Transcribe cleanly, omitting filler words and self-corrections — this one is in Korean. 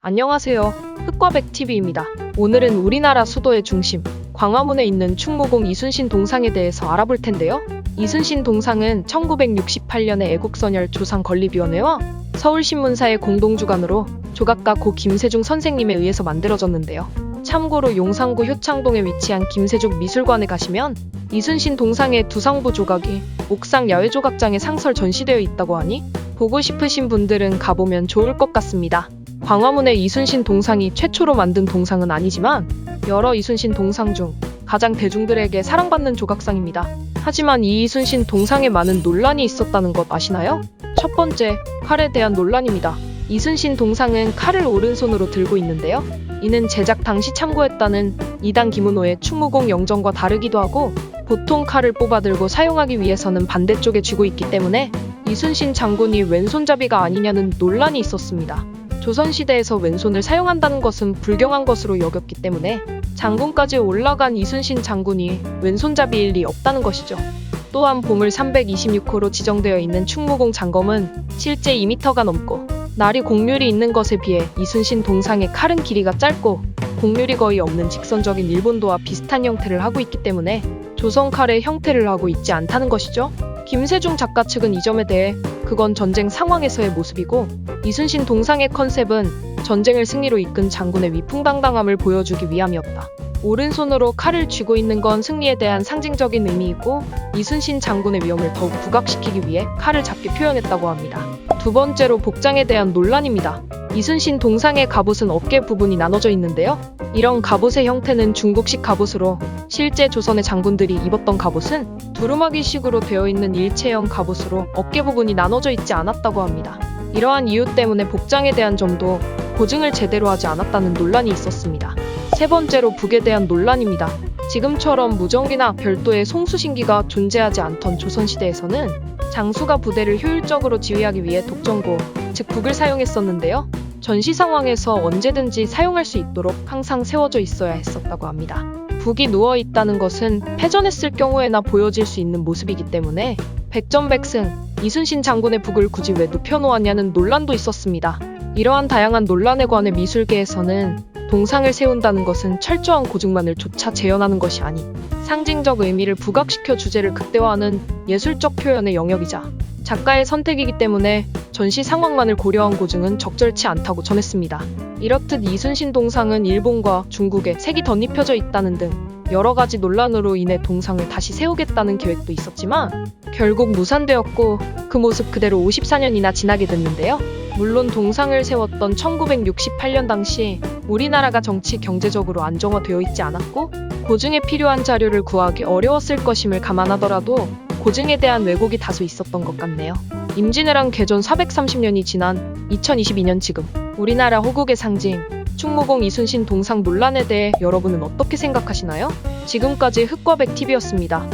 안녕하세요. 흑과백TV입니다. 오늘은 우리나라 수도의 중심, 광화문에 있는 충무공 이순신 동상에 대해서 알아볼 텐데요. 이순신 동상은 1968년에 애국선열 조상건립위원회와 서울신문사의 공동주관으로 조각가 고 김세중 선생님에 의해서 만들어졌는데요. 참고로 용산구 효창동에 위치한 김세중 미술관에 가시면 이순신 동상의 두상부 조각이 옥상 야외조각장에 상설 전시되어 있다고 하니 보고 싶으신 분들은 가보면 좋을 것 같습니다. 광화문에 이순신 동상이 최초로 만든 동상은 아니지만 여러 이순신 동상 중 가장 대중들에게 사랑받는 조각상입니다. 하지만 이 이순신 동상에 많은 논란이 있었다는 것 아시나요? 첫 번째, 칼에 대한 논란입니다. 이순신 동상은 칼을 오른손으로 들고 있는데요. 이는 제작 당시 참고했다는 2단 김은호의 충무공 영정과 다르기도 하고 보통 칼을 뽑아 들고 사용하기 위해서는 반대쪽에 쥐고 있기 때문에 이순신 장군이 왼손잡이가 아니냐는 논란이 있었습니다. 조선시대에서 왼손을 사용한다는 것은 불경한 것으로 여겼기 때문에 장군까지 올라간 이순신 장군이 왼손잡이일 리 없다는 것이죠. 또한 보물 326호로 지정되어 있는 충무공 장검은 실제 2m가 넘고 날이 곡률이 있는 것에 비해 이순신 동상의 칼은 길이가 짧고 곡률이 거의 없는 직선적인 일본도와 비슷한 형태를 하고 있기 때문에 조선 칼의 형태를 하고 있지 않다는 것이죠. 김세중 작가 측은 이 점에 대해 그건 전쟁 상황에서의 모습이고 이순신 동상의 컨셉은 전쟁을 승리로 이끈 장군의 위풍당당함을 보여주기 위함이었다. 오른손으로 칼을 쥐고 있는 건 승리에 대한 상징적인 의미이고 이순신 장군의 위엄을 더욱 부각시키기 위해 칼을 잡게 표현했다고 합니다. 두 번째로 복장에 대한 논란입니다. 이순신 동상의 갑옷은 어깨 부분이 나눠져 있는데요. 이런 갑옷의 형태는 중국식 갑옷으로 실제 조선의 장군들이 입었던 갑옷은 두루마기식으로 되어 있는 일체형 갑옷으로 어깨 부분이 나눠져 있지 않았다고 합니다. 이러한 이유 때문에 복장에 대한 점도 보증을 제대로 하지 않았다는 논란이 있었습니다. 세 번째로 북에 대한 논란입니다. 지금처럼 무전기나 별도의 송수신기가 존재하지 않던 조선시대에서는 장수가 부대를 효율적으로 지휘하기 위해 독전고, 즉 북을 사용했었는데요. 전시 상황에서 언제든지 사용할 수 있도록 항상 세워져 있어야 했었다고 합니다. 북이 누워있다는 것은 패전했을 경우에나 보여질 수 있는 모습이기 때문에 백전백승, 이순신 장군의 북을 굳이 왜 눕혀놓았냐는 논란도 있었습니다. 이러한 다양한 논란에 관해 미술계에서는 동상을 세운다는 것은 철저한 고증만을 조차 재현하는 것이 아닌 상징적 의미를 부각시켜 주제를 극대화하는 예술적 표현의 영역이자 작가의 선택이기 때문에 전시 상황만을 고려한 고증은 적절치 않다고 전했습니다. 이렇듯 이순신 동상은 일본과 중국에 색이 덧입혀져 있다는 등 여러 가지 논란으로 인해 동상을 다시 세우겠다는 계획도 있었지만 결국 무산되었고 그 모습 그대로 54년이나 지나게 됐는데요. 물론 동상을 세웠던 1968년 당시 우리나라가 정치 경제적으로 안정화되어 있지 않았고 고증에 필요한 자료를 구하기 어려웠을 것임을 감안하더라도 고증에 대한 왜곡이 다소 있었던 것 같네요. 임진왜란 개전 430년이 지난 2022년 지금 우리나라 호국의 상징 충무공 이순신 동상 논란에 대해 여러분은 어떻게 생각하시나요? 지금까지 흑과백TV였습니다.